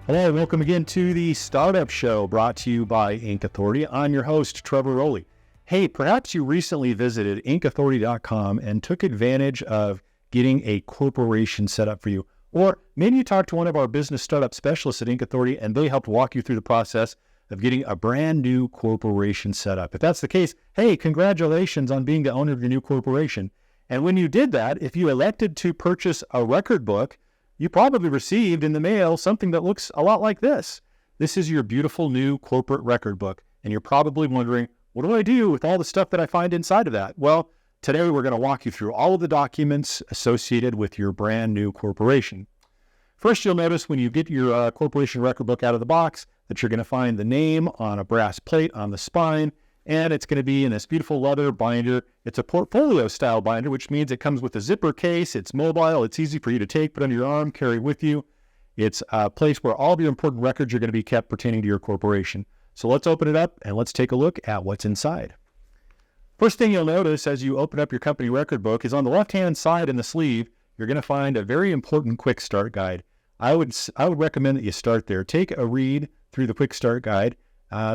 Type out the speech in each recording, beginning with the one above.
Hello, and welcome again to the Startup Show, brought to you by Inc. Authority. I'm your host, Trevor Rowley. Hey, perhaps you recently visited IncAuthority.com and took advantage of getting a corporation set up for you. Or maybe you talked to one of our business startup specialists at Inc. Authority and they helped walk you through the process of getting a brand new corporation set up. If that's the case, hey, congratulations on being the owner of your new corporation. And when you did that, if you elected to purchase a record book, you probably received in the mail something that looks a lot like this. This is your beautiful new corporate record book. And you're probably wondering, what do I do with all the stuff that I find inside of that? Well, today we're going to walk you through all of the documents associated with your brand new corporation. First, you'll notice when you get your corporation record book out of the box that you're going to find the name on a brass plate on the spine, and it's going to be in this beautiful leather binder. It's a portfolio style binder, which means it comes with a zipper case. It's mobile. It's easy for you to take, put under your arm, carry with you. It's a place where all of your important records are going to be kept pertaining to your corporation. So let's open it up and let's take a look at what's inside. First thing you'll notice as you open up your company record book is on the left-hand side in the sleeve, you're going to find a very important quick start guide. I would recommend that you start there. Take a read through the quick start guide.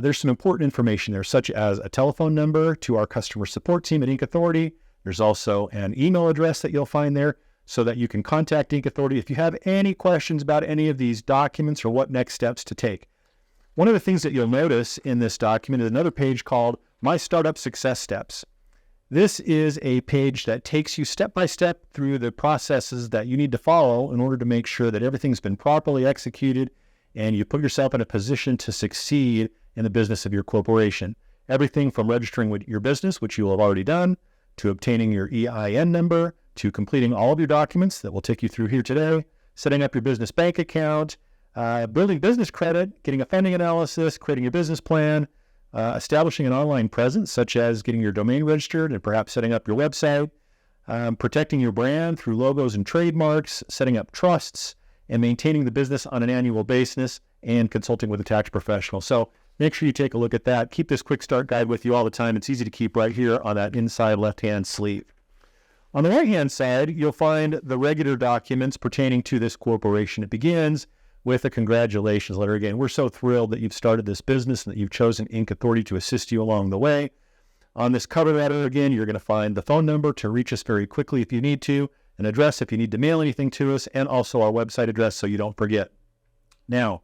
There's some important information there, such as a telephone number to our customer support team at Inc. Authority. There's also an email address that you'll find there so that you can contact Inc. Authority if you have any questions about any of these documents or what next steps to take. One of the things that you'll notice in this document is another page called My Startup Success Steps. This is a page that takes you step by step through the processes that you need to follow in order to make sure that everything's been properly executed and you put yourself in a position to succeed in the business of your corporation. Everything from registering with your business, which you will have already done, to obtaining your EIN number, to completing all of your documents that we'll take you through here today, setting up your business bank account, building business credit, getting a funding analysis, creating a business plan, establishing an online presence, such as getting your domain registered and perhaps setting up your website, protecting your brand through logos and trademarks, setting up trusts, and maintaining the business on an annual basis, and consulting with a tax professional. So make sure you take a look at that. Keep this quick start guide with you all the time. It's easy to keep right here on that inside left-hand sleeve. On the right-hand side, you'll find the regular documents pertaining to this corporation. It begins with a congratulations letter. Again, we're so thrilled that you've started this business and that you've chosen Inc. Authority to assist you along the way. On this cover letter, again, you're going to find the phone number to reach us very quickly if you need to, an address if you need to mail anything to us, and also our website address so you don't forget. Now,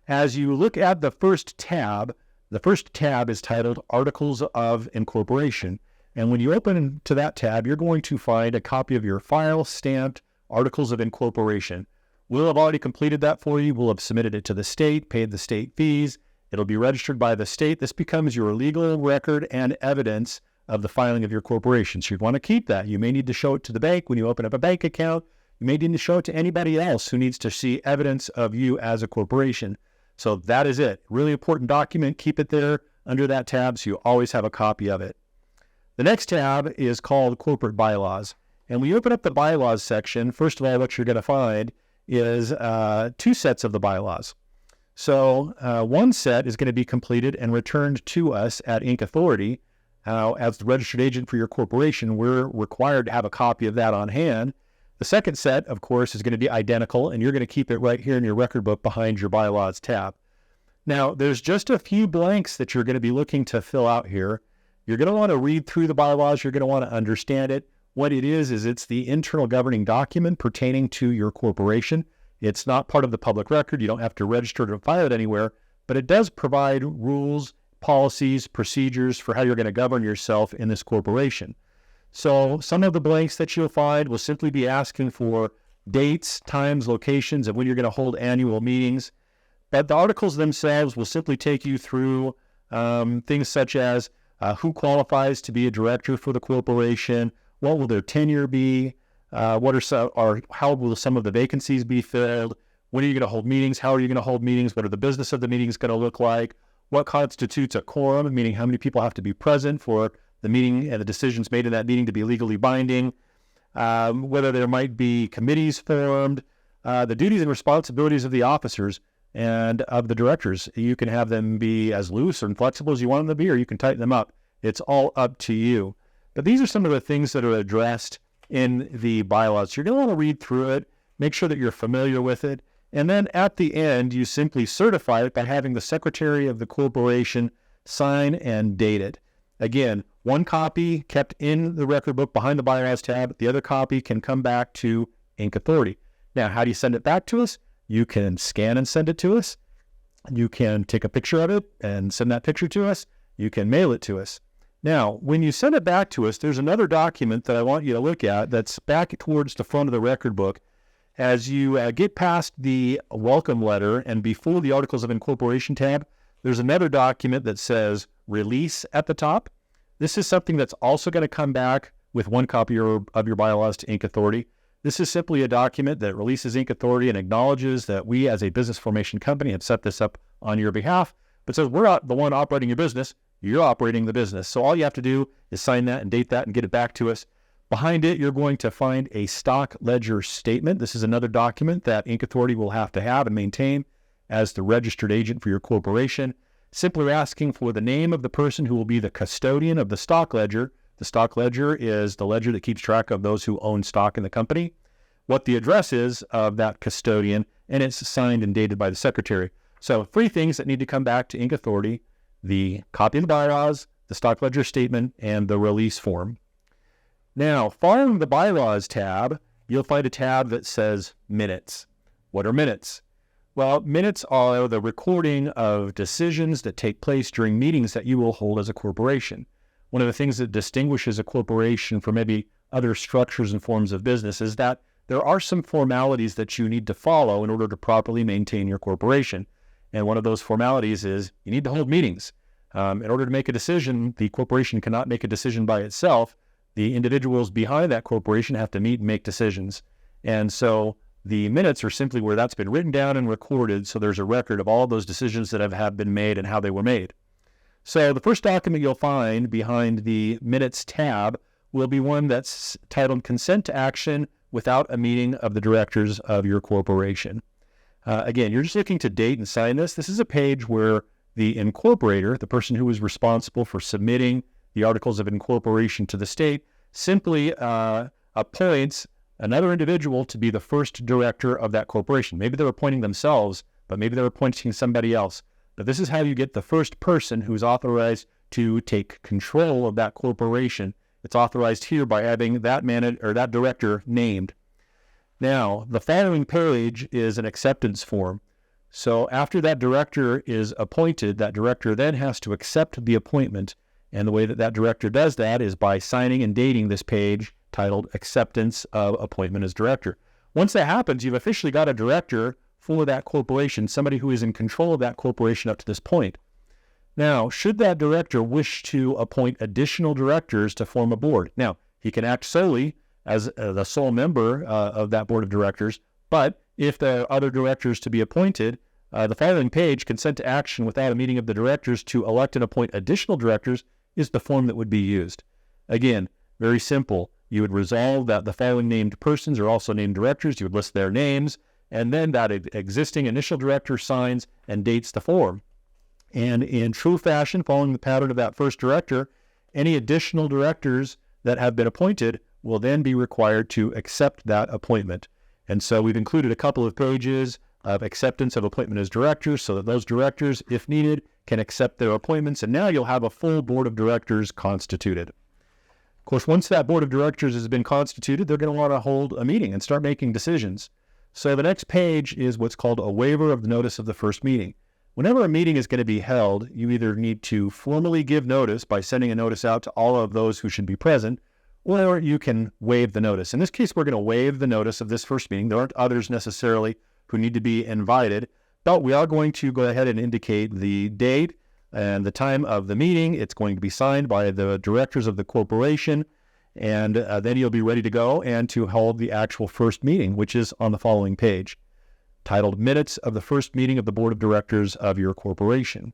as you look at the first tab is titled Articles of Incorporation. And when you open to that tab, you're going to find a copy of your file-stamped Articles of Incorporation. We'll have already completed that for you. We'll have submitted it to the state, paid the state fees. It'll be registered by the state. This becomes your legal record and evidence of the filing of your corporation. So you'd want to keep that. You may need to show it to the bank when you open up a bank account. You may need to show it to anybody else who needs to see evidence of you as a corporation. So that is it. Really important document. Keep it there under that tab so you always have a copy of it. The next tab is called Corporate Bylaws. And when you open up the Bylaws section, first of all, what you're going to find is two sets of the bylaws. So one set is going to be completed and returned to us at Inc. Authority. As the registered agent for your corporation, we're required to have a copy of that on hand. The second set, of course, is going to be identical, and you're going to keep it right here in your record book behind your Bylaws tab. Now, there's just a few blanks that you're going to be looking to fill out here. You're going to want to read through the bylaws. You're going to want to understand it. What it is it's the internal governing document pertaining to your corporation. It's not part of the public record. You don't have to register to file it anywhere, but it does provide rules, policies, procedures for how you're going to govern yourself in this corporation. So some of the blanks that you'll find will simply be asking for dates, times, locations of when you're going to hold annual meetings. But the articles themselves will simply take you through things such as who qualifies to be a director for the corporation, what will their tenure be, how will some of the vacancies be filled, when are you going to hold meetings, how are you going to hold meetings, what are the business of the meetings going to look like, what constitutes a quorum, meaning how many people have to be present for the meeting and the decisions made in that meeting to be legally binding, whether there might be committees formed, the duties and responsibilities of the officers and of the directors. You can have them be as loose and flexible as you want them to be, or you can tighten them up. It's all up to you. But these are some of the things that are addressed in the bylaws. So you're going to want to read through it, make sure that you're familiar with it, And then at the end, you simply certify it by having the secretary of the corporation sign and date it. Again, one copy kept in the record book behind the Bylaws tab. The other copy can come back to Inc. Authority. Now, how do you send it back to us? You can scan and send it to us. You can take a picture of it and send that picture to us. You can mail it to us. Now, when you send it back to us, there's another document that I want you to look at that's back towards the front of the record book. As you get past the welcome letter and before the Articles of Incorporation tab, there's another document that says release at the top. This is something that's also going to come back with one copy of your bylaws to Inc. Authority. This is simply a document that releases Inc. Authority and acknowledges that we as a business formation company have set this up on your behalf, but says we're not the one operating your business, you're operating the business. So all you have to do is sign that and date that and get it back to us. Behind it, you're going to find a stock ledger statement. This is another document that Inc. Authority will have to have and maintain as the registered agent for your corporation. Simply asking for the name of the person who will be the custodian of the stock ledger. The stock ledger is the ledger that keeps track of those who own stock in the company, what the address is of that custodian, and it's signed and dated by the secretary. So 3 things that need to come back to Inc. Authority: the copy of the bylaws, the stock ledger statement, and the release form. Now, following the Bylaws tab, you'll find a tab that says Minutes. What are minutes? Well, minutes are the recording of decisions that take place during meetings that you will hold as a corporation. One of the things that distinguishes a corporation from maybe other structures and forms of business is that there are some formalities that you need to follow in order to properly maintain your corporation. And one of those formalities is you need to hold meetings. In order to make a decision, the corporation cannot make a decision by itself. The individuals behind that corporation have to meet and make decisions. And so the minutes are simply where that's been written down and recorded, so there's a record of all those decisions that have been made and how they were made. So the first document you'll find behind the Minutes tab will be one that's titled Consent to Action Without a Meeting of the Directors of Your Corporation. Again, you're just looking to date and sign this. This is a page where the incorporator, the person who is responsible for submitting the Articles of Incorporation to the state, simply appoints another individual to be the first director of that corporation. Maybe they're appointing themselves, but maybe they're appointing somebody else. But this is how you get the first person who's authorized to take control of that corporation. It's authorized here by having that that director named. Now, the following page is an acceptance form. So after that director is appointed, that director then has to accept the appointment. And the way that that director does that is by signing and dating this page titled Acceptance of Appointment as Director. Once that happens, you've officially got a director for that corporation, somebody who is in control of that corporation up to this point. Now, should that director wish to appoint additional directors to form a board? Now, he can act solely as the sole member of that board of directors, but if there are other directors to be appointed, the following page, Consent to Action Without a Meeting of the Directors to Elect and Appoint Additional Directors, is the form that would be used. Again, very simple. You would resolve that the following named persons are also named directors. You would list their names, and then that existing initial director signs and dates the form. And in true fashion, following the pattern of that first director, any additional directors that have been appointed will then be required to accept that appointment. And so we've included a couple of pages of acceptance of appointment as directors so that those directors, if needed, can accept their appointments. And now you'll have a full board of directors constituted. Of course, once that board of directors has been constituted, they're going to want to hold a meeting and start making decisions. So the next page is what's called a waiver of the notice of the first meeting. Whenever a meeting is going to be held, you either need to formally give notice by sending a notice out to all of those who should be present, or you can waive the notice. In this case, we're going to waive the notice of this first meeting. There aren't others necessarily who need to be invited, but we are going to go ahead and indicate the date and the time of the meeting. It's going to be signed by the directors of the corporation, and then you'll be ready to go and to hold the actual first meeting, which is on the following page, titled Minutes of the First Meeting of the Board of Directors of Your Corporation.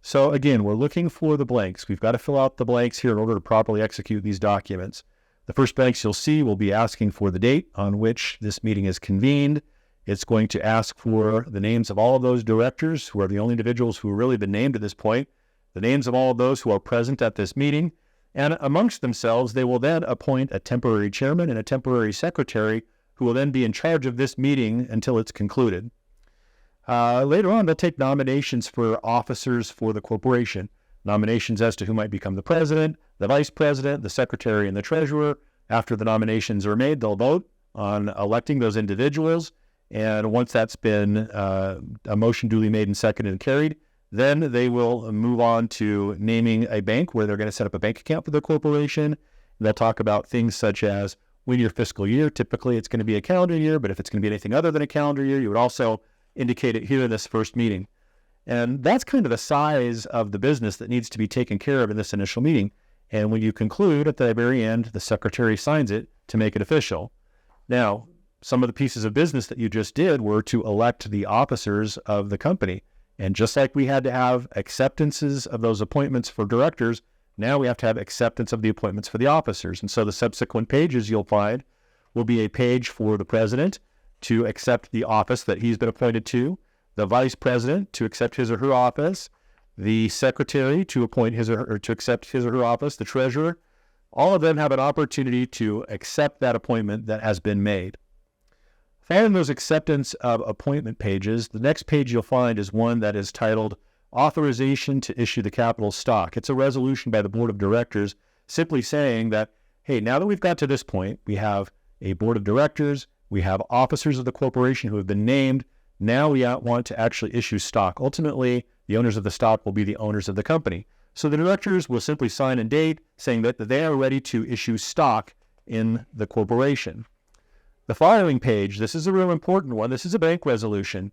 So again, we're looking for the blanks. We've got to fill out the blanks here in order to properly execute these documents. The first blanks you'll see will be asking for the date on which this meeting is convened. It's going to ask for the names of all of those directors who are the only individuals who have really been named at this point, the names of all of those who are present at this meeting, and amongst themselves, they will then appoint a temporary chairman and a temporary secretary who will then be in charge of this meeting until it's concluded. Later on, they'll take nominations for officers for the corporation, nominations as to who might become the president, the vice president, the secretary, and the treasurer. After the nominations are made, they'll vote on electing those individuals. And once that's been a motion duly made and seconded and carried, then they will move on to naming a bank where they're going to set up a bank account for the corporation. They'll talk about things such as when your fiscal year, typically it's going to be a calendar year, but if it's going to be anything other than a calendar year, you would also indicate it here in this first meeting. And that's kind of the size of the business that needs to be taken care of in this initial meeting. And when you conclude at the very end, the secretary signs it to make it official. Now, some of the pieces of business that you just did were to elect the officers of the company. And just like we had to have acceptances of those appointments for directors, now we have to have acceptance of the appointments for the officers. And so the subsequent pages you'll find will be a page for the president to accept the office that he's been appointed to, the vice president to accept his or her office, the secretary to appoint his or to accept his or her office, the treasurer. All of them have an opportunity to accept that appointment that has been made. Following those acceptance of appointment pages, the next page you'll find is one that is titled Authorization to Issue the Capital Stock. It's a resolution by the board of directors simply saying that, hey, now that we've got to this point, we have a board of directors, we have officers of the corporation who have been named. Now we want to actually issue stock. Ultimately, the owners of the stock will be the owners of the company. So the directors will simply sign and date saying that they are ready to issue stock in the corporation. The following page, this is a real important one. This is a bank resolution.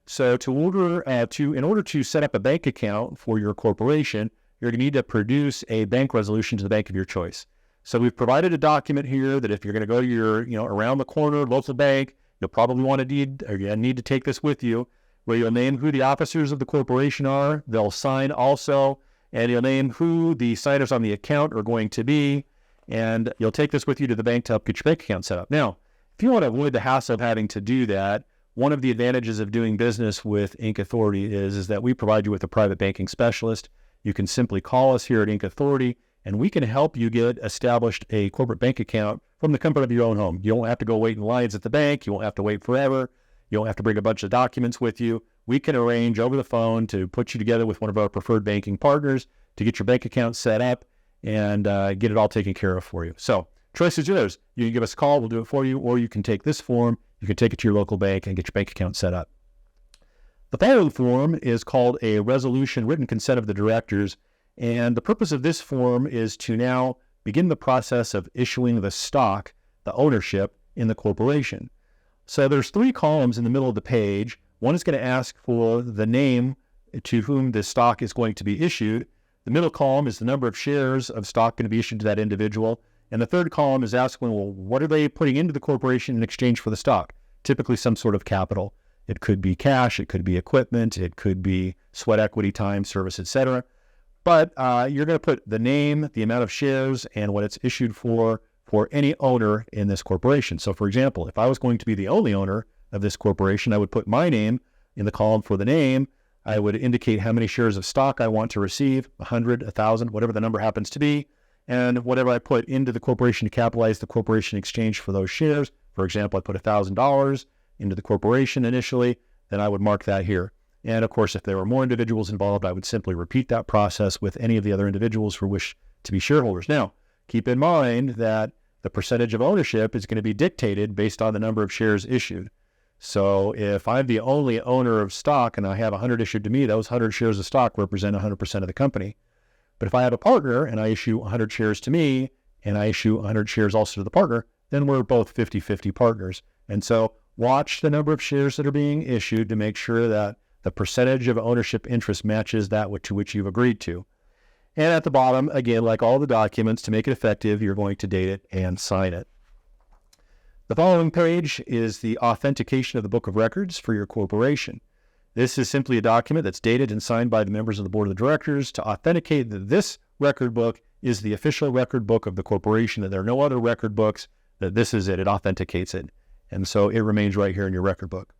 So in order to set up a bank account for your corporation, you're going to need to produce a bank resolution to the bank of your choice. So we've provided a document here that if you're going to go to your, around the corner local bank, you'll probably want to need to take this with you, where you'll name who the officers of the corporation are. They'll sign also, and you'll name who the signers on the account are going to be, and you'll take this with you to the bank to help get your bank account set up. Now, if you want to avoid the hassle of having to do that, one of the advantages of doing business with Inc. Authority is that we provide you with a private banking specialist. You can simply call us here at Inc. Authority, and we can help you get established a corporate bank account from the comfort of your own home. You don't have to go wait in lines at the bank. You won't have to wait forever. You don't have to bring a bunch of documents with you. We can arrange over the phone to put you together with one of our preferred banking partners to get your bank account set up and get it all taken care of for you. So choice is yours. You can give us a call. We'll do it for you, or you can take this form. You can take it to your local bank and get your bank account set up. The following form is called a resolution written consent of the directors. And the purpose of this form is to now begin the process of issuing the stock, the ownership in the corporation. So there's 3 columns in the middle of the page. One is going to ask for the name to whom the stock is going to be issued. The middle column is the number of shares of stock going to be issued to that individual. And the third column is asking, well, what are they putting into the corporation in exchange for the stock? Typically some sort of capital. It could be cash, it could be equipment, it could be sweat equity, time, service, etc. But you're going to put the name, the amount of shares, and what it's issued for any owner in this corporation. So for example, if I was going to be the only owner of this corporation, I would put my name in the column for the name. I would indicate how many shares of stock I want to receive, 100, 1,000, whatever the number happens to be, and whatever I put into the corporation to capitalize the corporation in exchange for those shares. For example, I put $1,000 into the corporation initially, then I would mark that here. And of course, if there were more individuals involved, I would simply repeat that process with any of the other individuals who wish to be shareholders. Now, keep in mind that the percentage of ownership is going to be dictated based on the number of shares issued. So if I'm the only owner of stock and I have 100 issued to me, those 100 shares of stock represent 100% of the company. But if I have a partner and I issue 100 shares to me and I issue 100 shares also to the partner, then we're both 50-50 partners. And so watch the number of shares that are being issued to make sure that the percentage of ownership interest matches that to which you've agreed to. And at the bottom, again, like all the documents, to make it effective, you're going to date it and sign it. The following page is the authentication of the book of records for your corporation. This is simply a document that's dated and signed by the members of the board of directors to authenticate that this record book is the official record book of the corporation, that there are no other record books, that this is it. It authenticates it. And so it remains right here in your record book.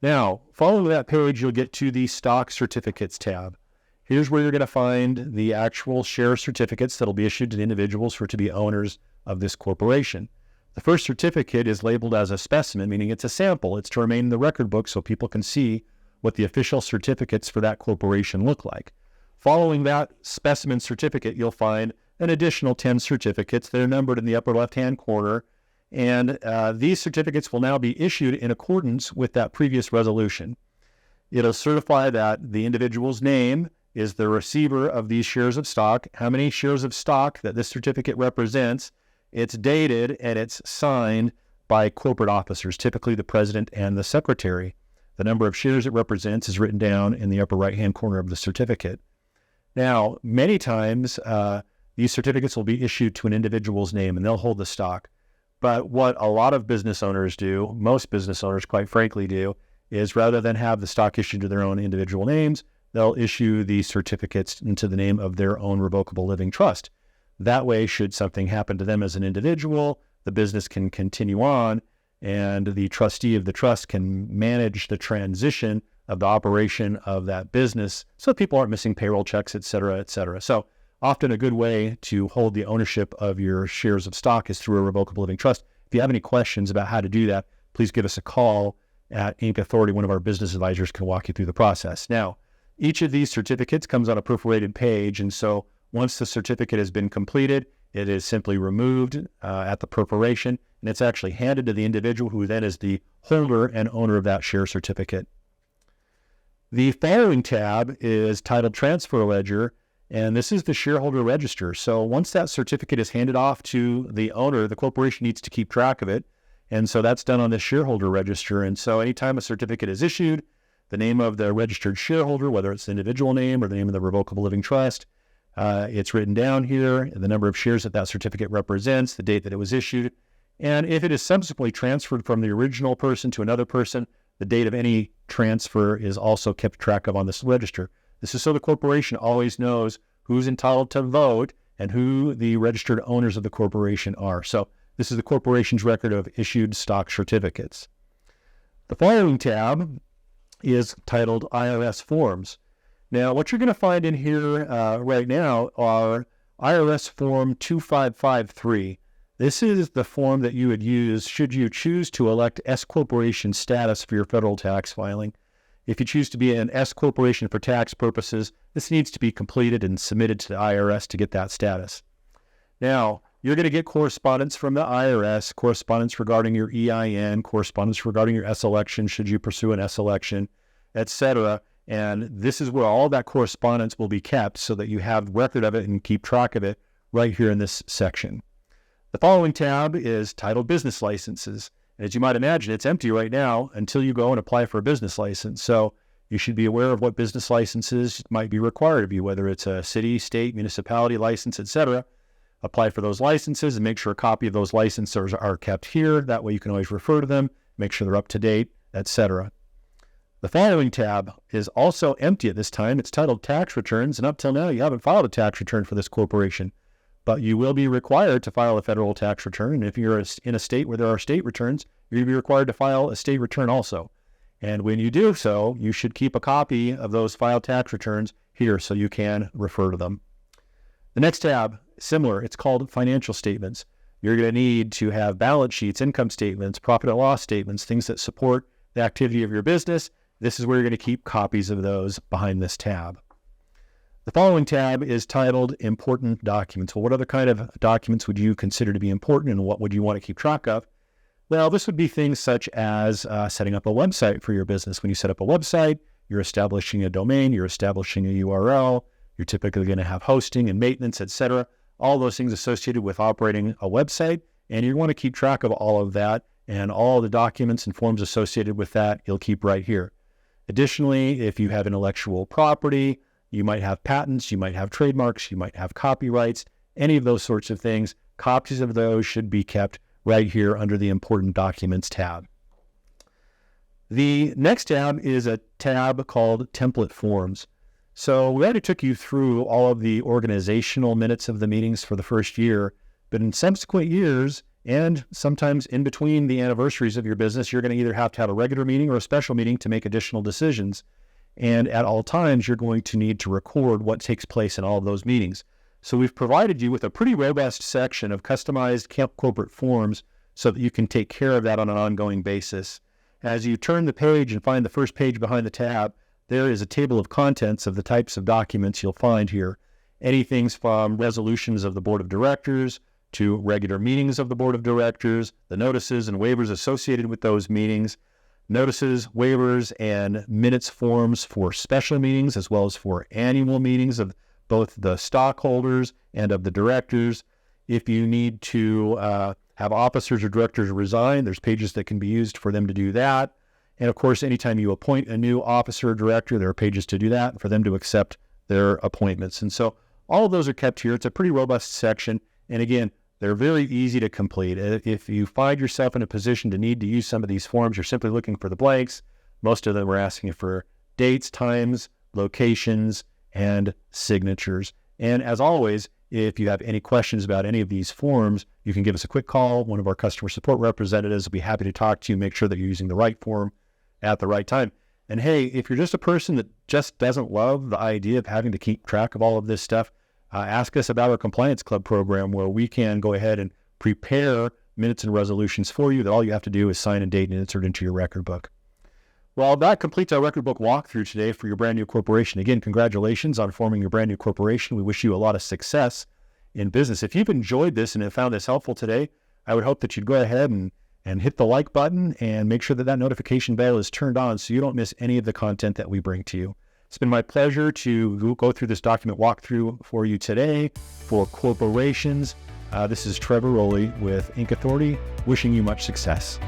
Now, following that page, you'll get to the Stock Certificates tab. Here's where you're going to find the actual share certificates that will be issued to the individuals who are to be owners of this corporation. The first certificate is labeled as a specimen, meaning it's a sample. It's to remain in the record book so people can see what the official certificates for that corporation look like. Following that specimen certificate, you'll find an additional 10 certificates that are numbered in the upper left-hand corner, and these certificates will now be issued in accordance with that previous resolution. It'll certify that the individual's name is the receiver of these shares of stock, how many shares of stock that this certificate represents, it's dated, and it's signed by corporate officers, typically the president and the secretary. The number of shares it represents is written down in the upper right-hand corner of the certificate. Now, many times, these certificates will be issued to an individual's name, and they'll hold the stock. But what a lot of business owners do, most business owners, quite frankly, do, is rather than have the stock issued to their own individual names, they'll issue these certificates into the name of their own revocable living trust. That way, should something happen to them as an individual, the business can continue on, and the trustee of the trust can manage the transition of the operation of that business so people aren't missing payroll checks, et cetera, et cetera. So often a good way to hold the ownership of your shares of stock is through a revocable living trust. If you have any questions about how to do that, please give us a call at Inc. Authority. One of our business advisors can walk you through the process. Now, each of these certificates comes on a perforated page, and so once the certificate has been completed, it is simply removed at the perforation, and it's actually handed to the individual who then is the holder and owner of that share certificate. The following tab is titled Transfer Ledger, and this is the shareholder register. So once that certificate is handed off to the owner, the corporation needs to keep track of it, and so that's done on the shareholder register. And so anytime a certificate is issued, the name of the registered shareholder, whether it's the individual name or the name of the revocable living trust, it's written down here, the number of shares that that certificate represents, the date that it was issued, and if it is subsequently transferred from the original person to another person, the date of any transfer is also kept track of on this register. This is so the corporation always knows who's entitled to vote and who the registered owners of the corporation are. So this is the corporation's record of issued stock certificates. The following tab is titled IRS Forms. Now, what you're going to find in here right now are IRS Form 2553. This is the form that you would use should you choose to elect S corporation status for your federal tax filing. If you choose to be an S corporation for tax purposes, this needs to be completed and submitted to the IRS to get that status. Now, you're going to get correspondence from the IRS, correspondence regarding your EIN, correspondence regarding your S election should you pursue an S election, etc. And this is where all that correspondence will be kept so that you have record of it and keep track of it right here in this section. The following tab is titled Business Licenses. And as you might imagine, it's empty right now until you go and apply for a business license. So you should be aware of what business licenses might be required of you, whether it's a city, state, municipality license, etc. Apply for those licenses and make sure a copy of those licenses are kept here. That way you can always refer to them, make sure they're up to date, etc. The following tab is also empty at this time. It's titled Tax Returns, and up till now you haven't filed a tax return for this corporation. But you will be required to file a federal tax return. And if you're in a state where there are state returns, you'll be required to file a state return also. And when you do so, you should keep a copy of those filed tax returns here so you can refer to them. The next tab, similar, it's called Financial Statements. You're going to need to have balance sheets, income statements, profit and loss statements, things that support the activity of your business. This is where you're going to keep copies of those behind this tab. The following tab is titled Important Documents. Well, what other kind of documents would you consider to be important, and what would you want to keep track of? Well, this would be things such as setting up a website for your business. When you set up a website, you're establishing a domain, you're establishing a URL, you're typically going to have hosting and maintenance, etc. All those things associated with operating a website, and you want to keep track of all of that, and all the documents and forms associated with that you'll keep right here. Additionally, if you have intellectual property, you might have patents, you might have trademarks, you might have copyrights, any of those sorts of things. Copies of those should be kept right here under the Important Documents tab. The next tab is a tab called Template Forms. So we already took you through all of the organizational minutes of the meetings for the first year, but in subsequent years, and sometimes in between the anniversaries of your business, you're going to either have to have a regular meeting or a special meeting to make additional decisions. And at all times, you're going to need to record what takes place in all of those meetings. So we've provided you with a pretty robust section of customized corporate forms so that you can take care of that on an ongoing basis. As you turn the page and find the first page behind the tab, there is a table of contents of the types of documents you'll find here. Anything from resolutions of the board of directors to regular meetings of the board of directors, the notices and waivers associated with those meetings, notices, waivers, and minutes forms for special meetings as well as for annual meetings of both the stockholders and of the directors. If you need to have officers or directors resign, there's pages that can be used for them to do that. And of course, anytime you appoint a new officer or director, there are pages to do that and for them to accept their appointments. And so all of those are kept here. It's a pretty robust section. And again, they're very easy to complete. If you find yourself in a position to need to use some of these forms, you're simply looking for the blanks. Most of them are asking for dates, times, locations, and signatures. And as always, if you have any questions about any of these forms, you can give us a quick call. One of our customer support representatives will be happy to talk to you, make sure that you're using the right form at the right time. And hey, if you're just a person that just doesn't love the idea of having to keep track of all of this stuff, ask us about our Compliance Club program, where we can go ahead and prepare minutes and resolutions for you that all you have to do is sign and date and insert into your record book. Well, that completes our record book walkthrough today for your brand new corporation. Again, congratulations on forming your brand new corporation. We wish you a lot of success in business. If you've enjoyed this and have found this helpful today, I would hope that you'd go ahead and hit the like button and make sure that that notification bell is turned on so you don't miss any of the content that we bring to you. It's been my pleasure to go through this document walkthrough for you today for corporations. This is Trevor Rowley with Inc. Authority, wishing you much success.